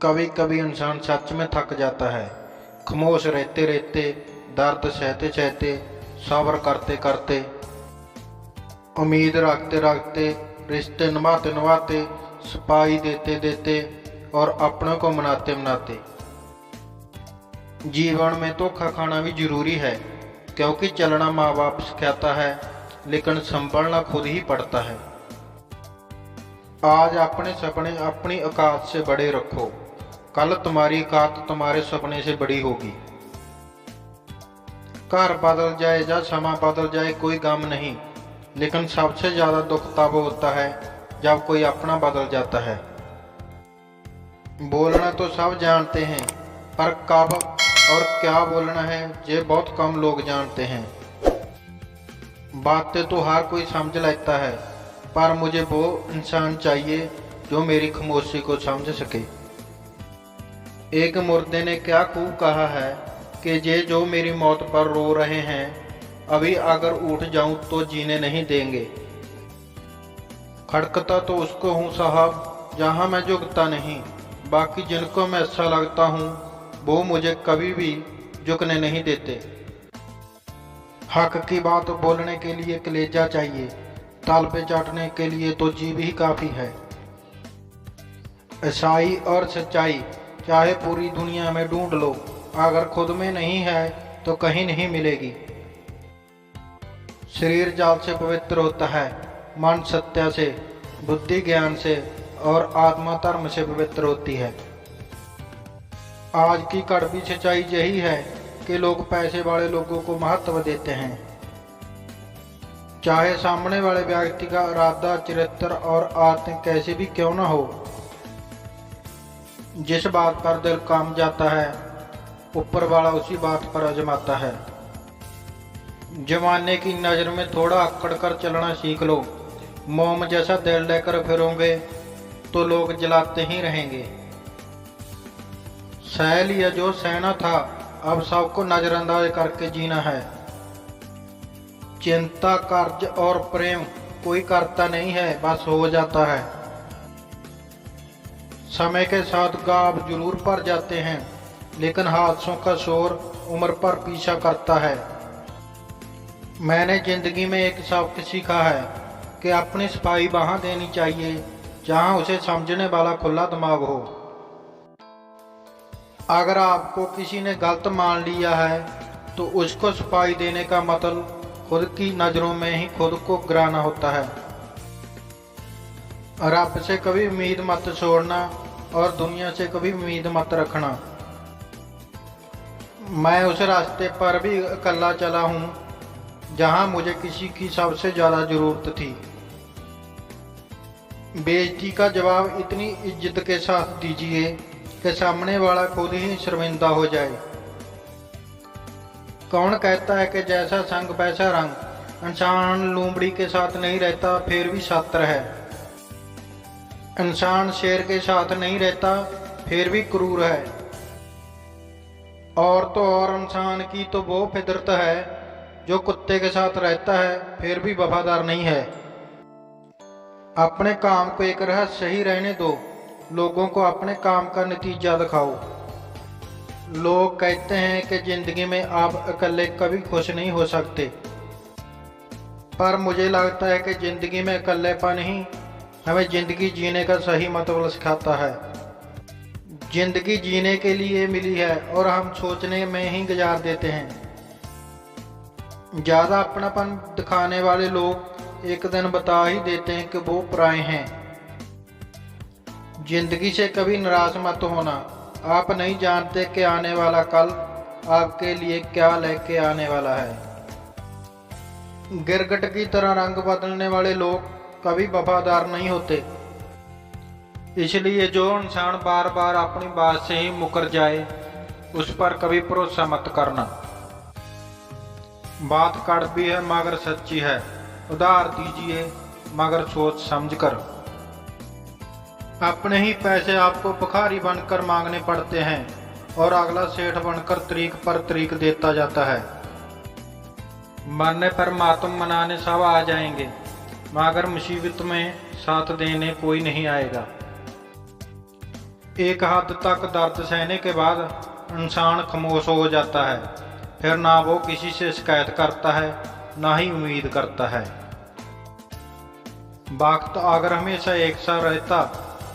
कभी कभी इंसान सच में थक जाता है। खामोश रहते रहते, दर्द सहते सहते, सब्र करते करते, उम्मीद रखते रखते, रिश्ते निभाते निभाते, सफाई देते देते और अपनों को मनाते मनाते। जीवन में धोखा खाना भी जरूरी है, क्योंकि चलना माँ बाप सिखाता है, लेकिन संभलना खुद ही पड़ता है। आज अपने सपने अपनी औकात से बड़े रखो, कल तुम्हारी औकात तुम्हारे सपने से बड़ी होगी। घर बदल जाए या समा बदल जाए कोई गम नहीं, लेकिन सबसे ज्यादा दुख तब होता है जब कोई अपना बदल जाता है। बोलना तो सब जानते हैं, पर कब और क्या बोलना है ये बहुत कम लोग जानते हैं। बातें तो हर कोई समझ लेता है, पर मुझे वो इंसान चाहिए जो मेरी खामोशी को समझ सके। एक मुर्दे ने क्या खूब कहा है कि ये जो मेरी मौत पर रो रहे हैं, अभी अगर उठ जाऊं तो जीने नहीं देंगे। खड़कता तो उसको हूँ साहब जहां मैं झुकता नहीं, बाकी जिनको मैं अच्छा लगता हूँ वो मुझे कभी भी झुकने नहीं देते। हक की बात बोलने के लिए कलेजा चाहिए, ताल पे चाटने के लिए तो जीभ ही काफी है। अच्छाई और सच्चाई चाहे पूरी दुनिया में ढूंढ लो, अगर खुद में नहीं है तो कहीं नहीं मिलेगी। शरीर जाल से पवित्र होता है, मन सत्य से, बुद्धि ज्ञान से और आत्मा धर्म से पवित्र होती है। आज की कड़वी सच्चाई यही है कि लोग पैसे वाले लोगों को महत्व देते हैं, चाहे सामने वाले व्यक्ति का इरादा, चरित्र और आदतें कैसे भी क्यों न हो। जिस बात पर दिल काम जाता है, ऊपर वाला उसी बात पर आजमाता है। जमाने की नज़र में थोड़ा अकड़ कर चलना सीख लो। मोम जैसा दिल लेकर फिरोगे तो लोग जलाते ही रहेंगे। सह लिया जो सहना था, अब सबको नजरअंदाज करके जीना है। चिंता, कर्ज और प्रेम कोई करता नहीं है, बस हो जाता है। समय के साथ गाब जरूर पर जाते हैं, लेकिन हादसों का शोर उम्र पर पीछा करता है। मैंने जिंदगी में एक सबक सीखा है कि अपनी सफाई वहां देनी चाहिए जहां उसे समझने वाला खुला दिमाग हो। अगर आपको किसी ने गलत मान लिया है तो उसको सफाई देने का मतलब खुद की नजरों में ही खुद को गिराना होता है। रब से कभी उम्मीद मत छोड़ना और दुनिया से कभी उम्मीद मत रखना। मैं उस रास्ते पर भी अकेला चला हूँ जहाँ मुझे किसी की सबसे ज्यादा जरूरत थी। बेइज्जती का जवाब इतनी इज्जत के साथ दीजिए कि सामने वाला खुद ही शर्मिंदा हो जाए। कौन कहता है कि जैसा संग वैसा रंग। इंसान लोमड़ी के साथ नहीं रहता फिर भी छात्र है। इंसान शेर के साथ नहीं रहता फिर भी क्रूर है। और तो और इंसान की तो वो फितरत है जो कुत्ते के साथ रहता है फिर भी वफादार नहीं है। अपने काम को एक रहस्य ही रहने दो, लोगों को अपने काम का नतीजा दिखाओ। लोग कहते हैं कि जिंदगी में आप अकेले कभी खुश नहीं हो सकते, पर मुझे लगता है कि जिंदगी में अकेलेपन ही हमें जिंदगी जीने का सही मतलब सिखाता है। जिंदगी जीने के लिए मिली है और हम सोचने में ही गुजार देते हैं। ज्यादा अपनापन दिखाने वाले लोग एक दिन बता ही देते हैं कि वो पराए हैं। जिंदगी से कभी निराश मत होना, आप नहीं जानते कि आने वाला कल आपके लिए क्या लेके आने वाला है। गिरगिट की तरह रंग बदलने वाले लोग कभी वफादार नहीं होते, इसलिए जो इंसान बार बार अपनी बात से ही मुकर जाए उस पर कभी भरोसा मत करना। बात कड़वी है मगर सच्ची है, उधार दीजिए मगर सोच समझकर। अपने ही पैसे आपको भिखारी बनकर मांगने पड़ते हैं और अगला सेठ बनकर तरीक पर तरीक देता जाता है। मरने पर मातम मनाने सब आ जाएंगे, मगर मुसीबत में साथ देने कोई नहीं आएगा। एक हद तक दर्द सहने के बाद इंसान खामोश हो जाता है, फिर ना वो किसी से शिकायत करता है ना ही उम्मीद करता है। वक्त अगर हमेशा एक सा रहता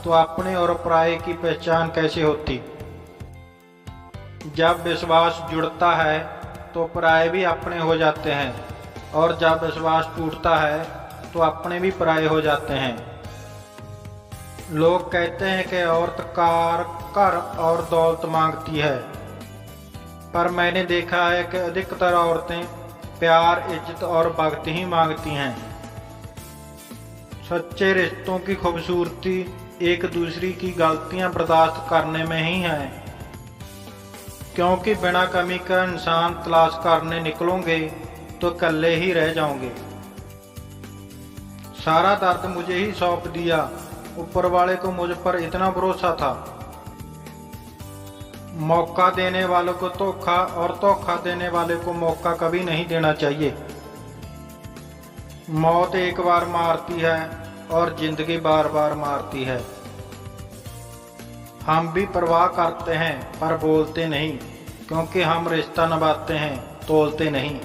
तो अपने और पराये की पहचान कैसे होती। जब विश्वास जुड़ता है तो पराये भी अपने हो जाते हैं, और जब विश्वास टूटता है तो अपने भी पराये हो जाते हैं। लोग कहते हैं कि औरत कार, घर और दौलत मांगती है, पर मैंने देखा है कि अधिकतर औरतें प्यार, इज्जत और भक्ति ही मांगती हैं। सच्चे रिश्तों की खूबसूरती एक दूसरे की गलतियां बर्दाश्त करने में ही है, क्योंकि बिना कमी का इंसान तलाश करने निकलोगे तो कल्ले ही रह जाओगे। सारा दर्द मुझे ही सौंप दिया, ऊपर वाले को मुझ पर इतना भरोसा था। मौका देने वालों को धोखा और धोखा देने वाले को मौका कभी नहीं देना चाहिए। मौत एक बार मारती है और जिंदगी बार बार मारती है। हम भी परवाह करते हैं पर बोलते नहीं, क्योंकि हम रिश्ता निभाते हैं, तोलते नहीं।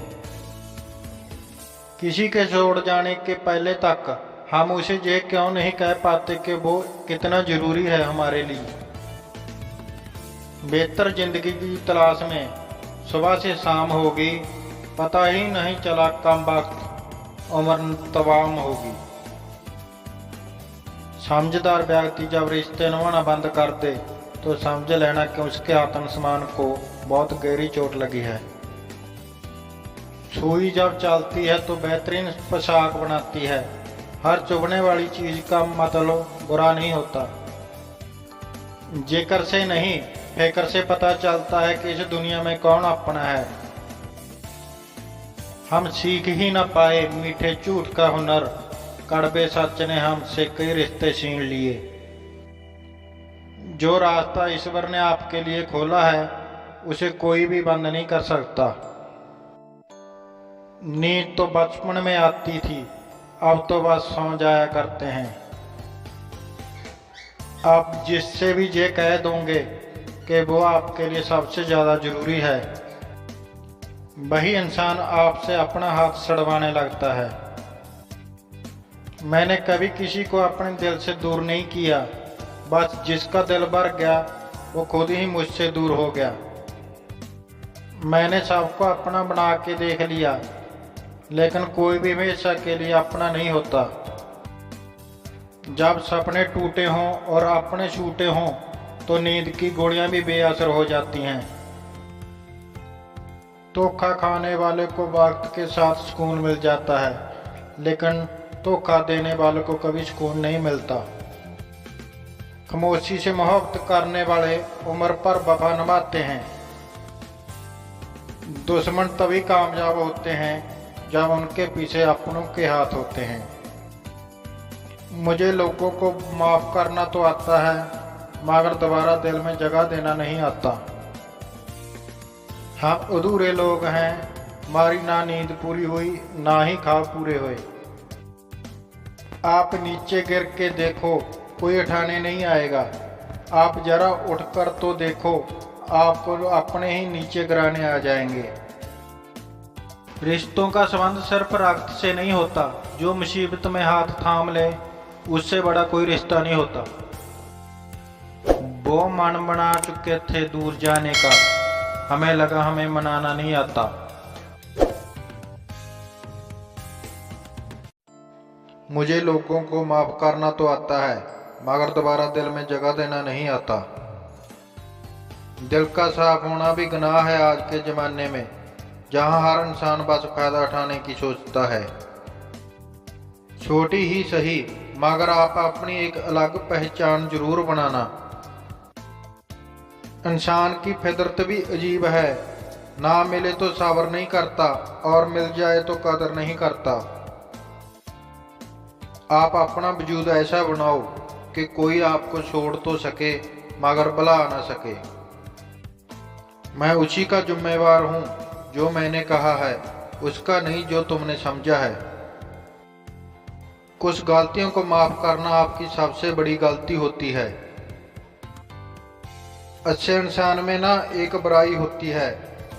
किसी के छोड़ जाने के पहले तक हम उसे ये क्यों नहीं कह पाते कि वो कितना जरूरी है हमारे लिए। बेहतर जिंदगी की तलाश में सुबह से शाम होगी, पता ही नहीं चला कम वक्त उम्र तमाम होगी। समझदार व्यक्ति जब रिश्ते निभाना बंद कर दे तो समझ लेना कि उसके आत्मसम्मान को बहुत गहरी चोट लगी है। सुई जब चलती है तो बेहतरीन पोशाक बनाती है। हर चुभने वाली चीज का मतलब बुरा नहीं होता। जिक्र से नहीं, फिक्र से पता चलता है कि इस दुनिया में कौन अपना है। हम सीख ही न पाए मीठे झूठ का हुनर, कड़वे सच ने हमसे कई रिश्ते छीन लिए। जो रास्ता ईश्वर ने आपके लिए खोला है उसे कोई भी बंद नहीं कर सकता। नींद तो बचपन में आती थी, अब तो बस सौ जाया करते हैं। आप जिससे भी ये कह दोगे कि वो आपके लिए सबसे ज़्यादा ज़रूरी है, वही इंसान आपसे अपना हाथ छुड़वाने लगता है। मैंने कभी किसी को अपने दिल से दूर नहीं किया, बस जिसका दिल भर गया वो खुद ही मुझसे दूर हो गया। मैंने सबको अपना बना के देख लिया, लेकिन कोई भी हमेशा के लिए अपना नहीं होता। जब सपने टूटे हों और अपने छूटे हों तो नींद की गोलियां भी बेअसर हो जाती हैं। धोखा खाने वाले को वक्त के साथ सुकून मिल जाता है, लेकिन धोखा देने वाले को कभी सुकून नहीं मिलता। खामोशी से मोहब्बत करने वाले उम्र पर वफा निभाते हैं। दुश्मन तभी कामयाब होते हैं जब उनके पीछे अपनों के हाथ होते हैं। मुझे लोगों को माफ करना तो आता है, मगर दोबारा दिल में जगह देना नहीं आता। हम अधूरे लोग हैं, हमारी ना नींद पूरी हुई ना ही ख्वाब पूरे हुए। आप नीचे गिर के देखो, कोई उठाने नहीं आएगा। आप जरा उठकर तो देखो, आपको अपने ही नीचे गिराने आ जाएंगे। रिश्तों का संबंध सिर्फ रक्त से नहीं होता, जो मुसीबत में हाथ थाम ले उससे बड़ा कोई रिश्ता नहीं होता। वो मन बना चुके थे दूर जाने का, हमें लगा हमें मनाना नहीं आता। मुझे लोगों को माफ करना तो आता है, मगर दोबारा दिल में जगह देना नहीं आता। दिल का साफ होना भी गुनाह है आज के ज़माने में, जहां हर इंसान बस फायदा उठाने की सोचता है। छोटी ही सही, मगर आप अपनी एक अलग पहचान जरूर बनाना। इंसान की फितरत भी अजीब है, ना मिले तो सब्र नहीं करता और मिल जाए तो कदर नहीं करता। आप अपना वजूद ऐसा बनाओ कि कोई आपको छोड़ तो सके मगर भुला ना सके। मैं उसी का जिम्मेवार हूँ जो मैंने कहा है, उसका नहीं जो तुमने समझा है। कुछ गलतियों को माफ करना आपकी सबसे बड़ी गलती होती है। अच्छे इंसान में ना एक बुराई होती है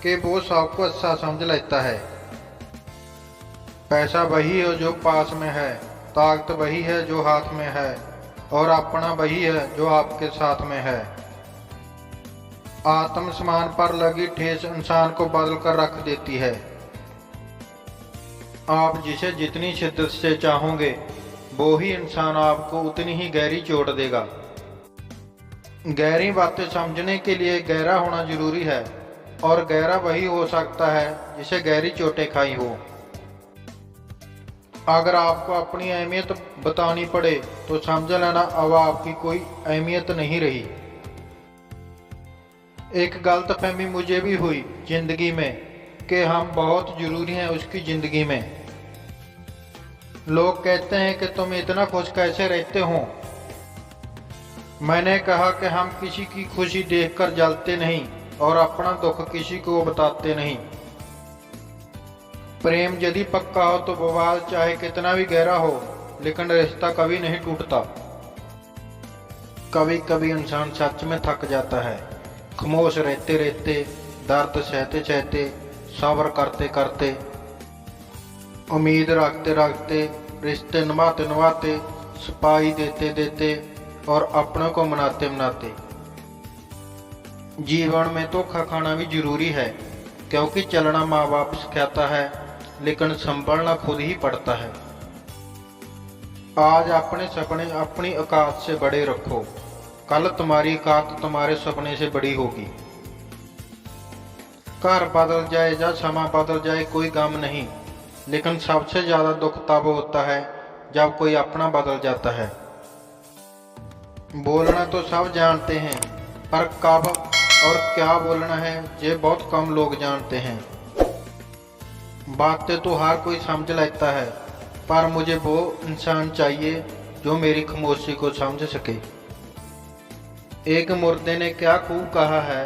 कि वो सबको अच्छा समझ लेता है। पैसा वही है जो पास में है, ताकत वही है जो हाथ में है, और अपना वही है जो आपके साथ में है। आत्मसम्मान पर लगी ठेस इंसान को बदल कर रख देती है। आप जिसे जितनी शिद्दत से चाहोगे वो ही इंसान आपको उतनी ही गहरी चोट देगा। गहरी बातें समझने के लिए गहरा होना जरूरी है, और गहरा वही हो सकता है जिसे गहरी चोटें खाई हो। अगर आपको अपनी अहमियत बतानी पड़े तो समझ लेना अब आपकी कोई अहमियत नहीं रही। एक गलतफहमी मुझे भी हुई जिंदगी में कि हम बहुत जरूरी हैं उसकी जिंदगी में। लोग कहते हैं कि तुम इतना खुश कैसे रहते हो। मैंने कहा कि हम किसी की खुशी देखकर जलते नहीं और अपना दुख किसी को बताते नहीं। प्रेम यदि पक्का हो तो बवाल चाहे कितना भी गहरा हो, लेकिन रिश्ता कभी नहीं टूटता। कभी कभी इंसान सच में थक जाता है, खामोश रहते रहते, दर्द सहते सहते, सब्र करते करते, उम्मीद रखते रखते, रिश्ते निभाते निभाते, सफाई देते देते और अपनों को मनाते मनाते। जीवन में धोखा खाना भी जरूरी है, क्योंकि चलना माँ बाप सिखाता है, लेकिन संभलना खुद ही पड़ता है। आज अपने सपने अपनी औकात से बड़े रखो, कल तुम्हारी औकात तुम्हारे सपने से बड़ी होगी। घर बदल जाए या समा बदल जाए कोई गम नहीं, लेकिन सबसे ज्यादा दुख तब होता है जब कोई अपना बदल जाता है। बोलना तो सब जानते हैं, पर कब और क्या बोलना है ये बहुत कम लोग जानते हैं। बातें तो हर कोई समझ लेता है, पर मुझे वो इंसान चाहिए जो मेरी खामोशी को समझ सके। एक मुर्दे ने क्या खूब कहा है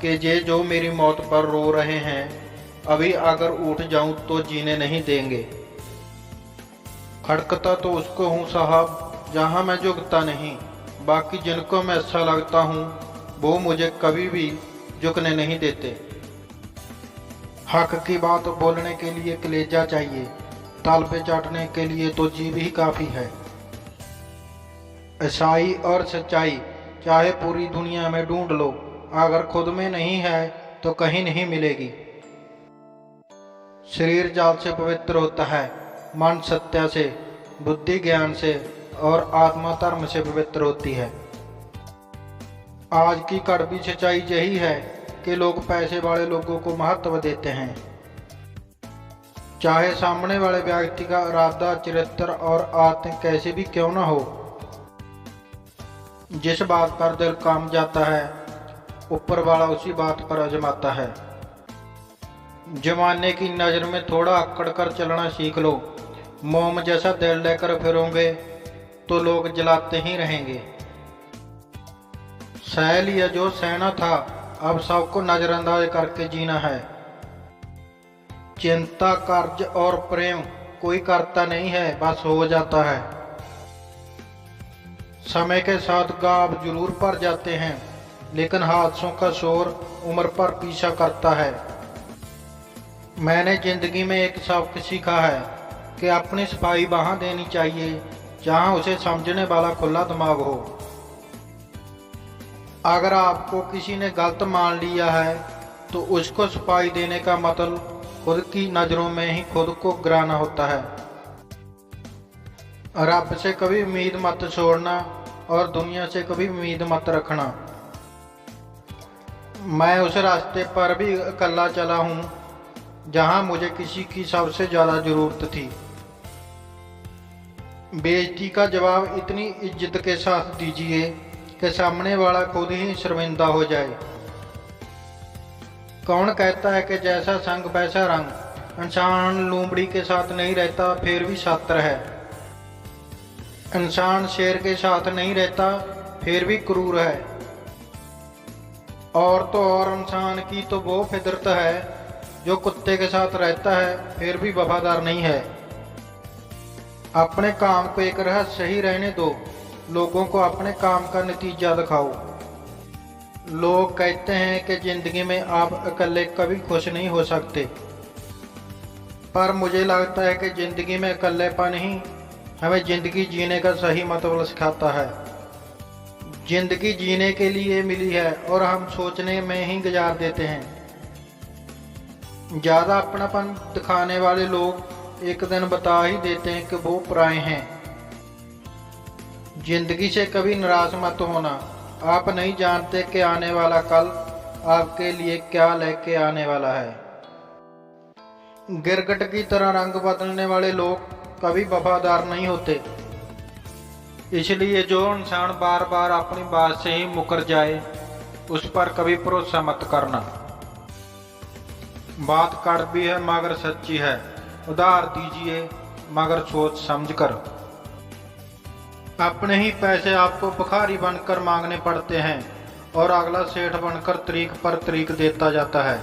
कि ये जो मेरी मौत पर रो रहे हैं, अभी अगर उठ जाऊं तो जीने नहीं देंगे। खड़कता तो उसको हूँ साहब जहां मैं झुकता नहीं, बाकी जिनको मैं अच्छा लगता हूँ वो मुझे कभी भी झुकने नहीं देते। हक की बात बोलने के लिए कलेजा चाहिए, ताल पे चाटने के लिए तो जीभ ही काफी है। अच्छाई और सच्चाई चाहे पूरी दुनिया में ढूंढ लो, अगर खुद में नहीं है तो कहीं नहीं मिलेगी। शरीर जाल से पवित्र होता है, मन सत्य से, बुद्धि ज्ञान से और आत्मा धर्म से पवित्र होती है। आज की कड़वी सच्चाई यही है कि लोग पैसे वाले लोगों को महत्व देते हैं, चाहे सामने वाले व्यक्ति का इरादा, चरित्र और आत्म कैसे भी क्यों न हो। जिस बात पर दिल काम जाता है ऊपर वाला उसी बात पर आजमाता है। जमाने की नजर में थोड़ा अकड़ कर चलना सीख लो, मोम जैसा दिल लेकर फिरोगे तो लोग जलाते ही रहेंगे। सह लिया जो सहना था, अब सबको नजरअंदाज करके जीना है। चिंता, कर्ज और प्रेम कोई करता नहीं है, बस हो जाता है। समय के साथ गाब जरूर पड़ जाते हैं, लेकिन हादसों का शोर उम्र पर पीछा करता है। मैंने जिंदगी में एक सबक सीखा है कि अपनी सफाई वहां देनी चाहिए जहां उसे समझने वाला खुला दिमाग हो। अगर आपको किसी ने गलत मान लिया है तो उसको सफाई देने का मतलब खुद की नजरों में ही खुद को गिराना होता है। रब से कभी उम्मीद मत छोड़ना और दुनिया से कभी उम्मीद मत रखना। मैं उस रास्ते पर भी अकेला चला हूँ जहाँ मुझे किसी की सबसे ज्यादा जरूरत थी। बेइज्जती का जवाब इतनी इज्जत के साथ दीजिए कि सामने वाला खुद ही शर्मिंदा हो जाए। कौन कहता है कि जैसा संग वैसा रंग। इंसान लोमड़ी के साथ नहीं रहता फिर भी छात्र है। इंसान शेर के साथ नहीं रहता फिर भी क्रूर है। और तो और इंसान की तो वो फितरत है जो कुत्ते के साथ रहता है फिर भी वफादार नहीं है। अपने काम को एक रहस्य ही रहने दो, लोगों को अपने काम का नतीजा दिखाओ। लोग कहते हैं कि जिंदगी में आप अकेले कभी खुश नहीं हो सकते, पर मुझे लगता है कि जिंदगी में अकेलेपन ही हमें जिंदगी जीने का सही मतलब सिखाता है। जिंदगी जीने के लिए मिली है और हम सोचने में ही गुजार देते हैं। ज़्यादा अपनापन दिखाने वाले लोग एक दिन बता ही देते हैं कि वो पराए हैं। जिंदगी से कभी निराश मत होना, आप नहीं जानते कि आने वाला कल आपके लिए क्या लेके आने वाला है। गिरगिट की तरह रंग बदलने वाले लोग कभी वफादार नहीं होते, इसलिए जो इंसान बार बार अपनी बात से ही मुकर जाए उस पर कभी भरोसा मत करना। बात कड़वी है मगर सच्ची है, उधार दीजिए मगर सोच समझकर। अपने ही पैसे आपको भिखारी बनकर मांगने पड़ते हैं और अगला सेठ बनकर तरीक पर तरीक देता जाता है।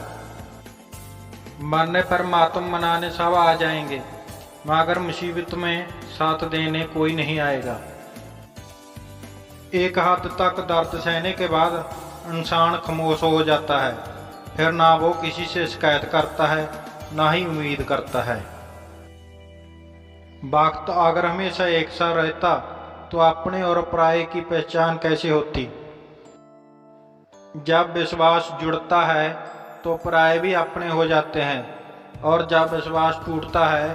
मरने पर मातम मनाने सब आ जाएंगे, मगर मुसीबत में साथ देने कोई नहीं आएगा। एक हद तक दर्द सहने के बाद इंसान खामोश हो जाता है, फिर ना वो किसी से शिकायत करता है ना ही उम्मीद करता है। वक्त अगर हमेशा एक सा रहता तो अपने और पराये की पहचान कैसे होती। जब विश्वास जुड़ता है तो पराये भी अपने हो जाते हैं, और जब विश्वास टूटता है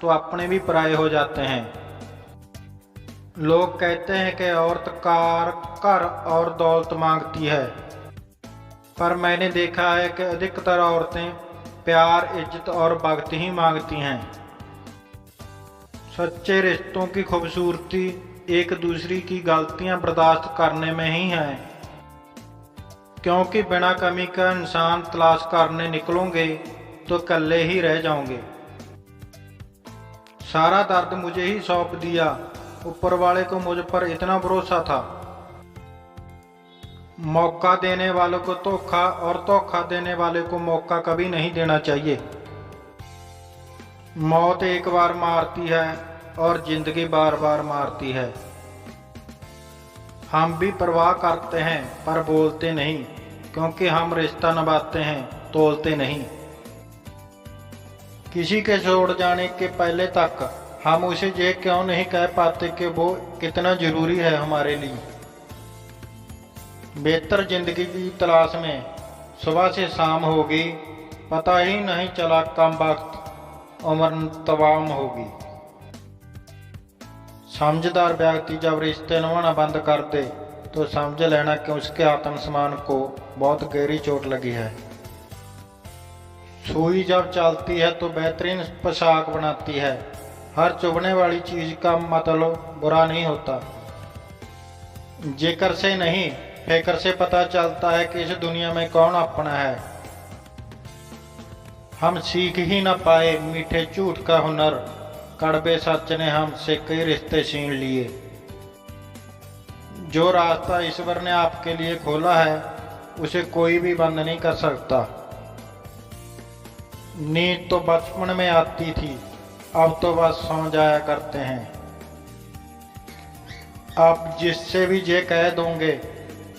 तो अपने भी पराये हो जाते हैं। लोग कहते हैं कि औरत कार, घर और दौलत मांगती है, पर मैंने देखा है कि अधिकतर औरतें प्यार, इज्जत और वक्त ही मांगती हैं। सच्चे रिश्तों की खूबसूरती एक दूसरे की गलतियां बर्दाश्त करने में ही है, क्योंकि बिना कमी का इंसान तलाश करने निकलोगे तो अकेले ही रह जाओगे। सारा दर्द मुझे ही सौंप दिया, ऊपर वाले को मुझ पर इतना भरोसा था। मौका देने वालों को धोखा और धोखा देने वाले को मौका कभी नहीं देना चाहिए। मौत एक बार मारती है और जिंदगी बार बार मारती है। हम भी परवाह करते हैं पर बोलते नहीं, क्योंकि हम रिश्ता निभाते हैं, तोलते नहीं। किसी के छोड़ जाने के पहले तक हम उसे ये क्यों नहीं कह पाते कि वो कितना जरूरी है हमारे लिए। बेहतर जिंदगी की तलाश में सुबह से शाम होगी, पता ही नहीं चला कम वक्त उम्र तमाम होगी। समझदार व्यक्ति जब रिश्ते निभाना बंद कर दे तो समझ लेना कि उसके आत्मसम्मान को बहुत गहरी चोट लगी है। सुई जब चलती है तो बेहतरीन पोशाक बनाती है। हर चुभने वाली चीज का मतलब बुरा नहीं होता। जिक्र से नहीं, फिक्र से पता चलता है कि इस दुनिया में कौन अपना है। हम सीख ही न पाए मीठे झूठ का हुनर, कड़वे सच ने हमसे कई रिश्ते छीन लिए। जो रास्ता ईश्वर ने आपके लिए खोला है उसे कोई भी बंद नहीं कर सकता। नींद तो बचपन में आती थी, अब तो बस सौ जाया करते हैं। आप जिससे भी ये कह दोगे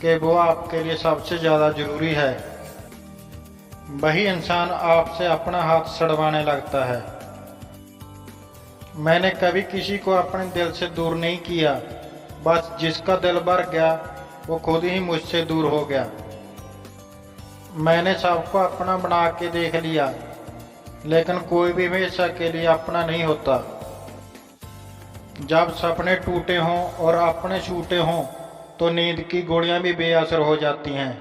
कि वो आपके लिए सबसे ज़्यादा जरूरी है, वही इंसान आपसे अपना हाथ छुड़वाने लगता है। मैंने कभी किसी को अपने दिल से दूर नहीं किया, बस जिसका दिल भर गया वो खुद ही मुझसे दूर हो गया। मैंने सबको अपना बना के देख लिया, लेकिन कोई भी हमेशा के लिए अपना नहीं होता। जब सपने टूटे हों और अपने छूटे हों तो नींद की गोलियां भी बेअसर हो जाती हैं।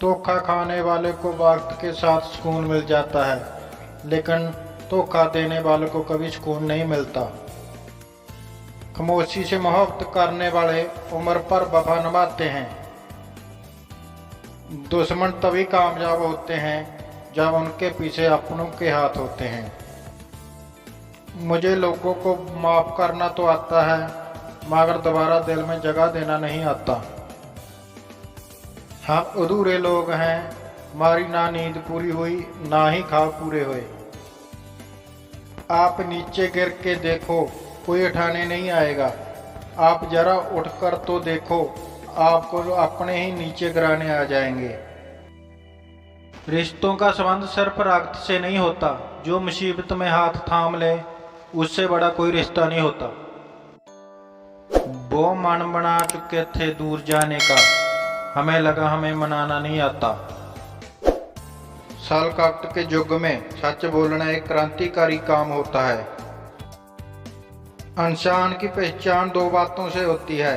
धोखा खाने वाले को वक्त के साथ सुकून मिल जाता है, लेकिन धोखा देने वाले को कभी सुकून नहीं मिलता। खामोशी से मोहब्बत करने वाले उम्र पर वफा निभाते हैं। दुश्मन तभी कामयाब होते हैं जब उनके पीछे अपनों के हाथ होते हैं। मुझे लोगों को माफ करना तो आता है, मगर दोबारा दिल में जगह देना नहीं आता। हम अधूरे लोग हैं, हमारी ना नींद पूरी हुई ना ही ख्वाब पूरे हुए। आप नीचे गिर के देखो, कोई उठाने नहीं आएगा। आप जरा उठकर तो देखो, आपको अपने ही नीचे गिराने आ जाएंगे। रिश्तों का संबंध सिर्फ रक्त से नहीं होता, जो मुसीबत में हाथ थाम ले उससे बड़ा कोई रिश्ता नहीं होता। वो मन बना चुके थे दूर जाने का, हमें लगा हमें मनाना नहीं आता। साल काट के युग में सच बोलना एक क्रांतिकारी काम होता है। इंसान की पहचान दो बातों से होती है,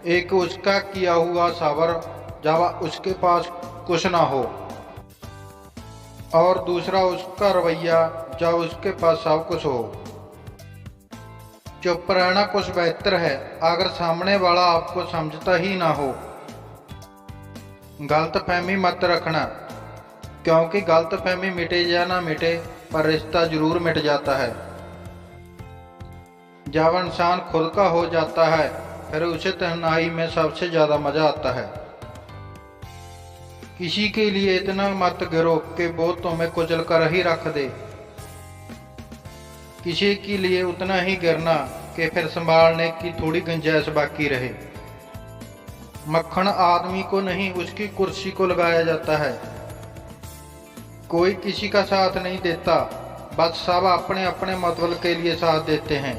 एक उसका किया हुआ सब्र जब उसके पास कुछ ना हो, और दूसरा उसका रवैया जब उसके पास सब कुछ हो। चुप रहना कुछ बेहतर है अगर सामने वाला आपको समझता ही ना हो। गलतफहमी मत रखना, क्योंकि गलतफहमी मिटे या ना मिटे पर रिश्ता जरूर मिट जाता है। जब इंसान खुद का हो जाता है फिर उसे तन्हाई में सबसे ज्यादा मजा आता है। किसी के लिए इतना मत गिरो कि वो तुम्हें कुचल कर ही रख दे, किसी के लिए उतना ही गिरना कि फिर संभालने की थोड़ी गुंजाइश बाकी रहे। मक्खन आदमी को नहीं उसकी कुर्सी को लगाया जाता है। कोई किसी का साथ नहीं देता, बस सब अपने अपने मतलब के लिए साथ देते हैं।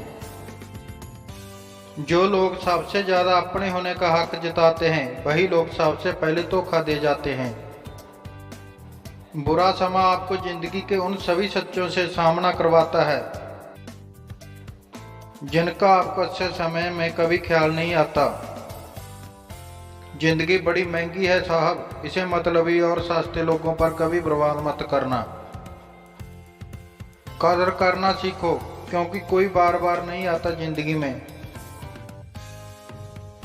जो लोग सबसे ज्यादा अपने होने का हक जताते हैं वही लोग सबसे पहले धोखा दे जाते हैं। बुरा समय आपको जिंदगी के उन सभी सच्चों से सामना करवाता है जिनका आपको अच्छे समय में कभी ख्याल नहीं आता। जिंदगी बड़ी महंगी है साहब, इसे मतलबी और सस्ते लोगों पर कभी बर्बाद मत करना। कदर करना सीखो, क्योंकि कोई बार बार नहीं आता जिंदगी में।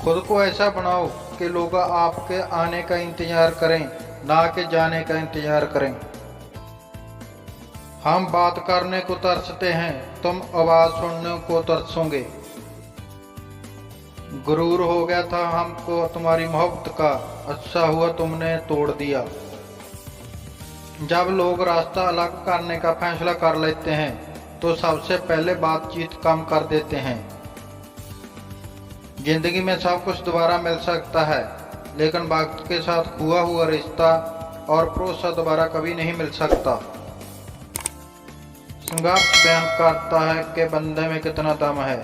खुद को ऐसा बनाओ कि लोग आपके आने का इंतजार करें, ना कि जाने का इंतजार करें। हम बात करने को तरसते हैं, तुम आवाज सुनने को तरसोगे। गुरूर हो गया था हमको तुम्हारी मोहब्बत का, अच्छा हुआ तुमने तोड़ दिया। जब लोग रास्ता अलग करने का फैसला कर लेते हैं तो सबसे पहले बातचीत कम कर देते हैं। जिंदगी में सब कुछ दोबारा मिल सकता है, लेकिन वक्त के साथ हुआ हुआ रिश्ता और भरोसा दोबारा कभी नहीं मिल सकता। संघर्ष बयान करता है कि बंदे में कितना दम है।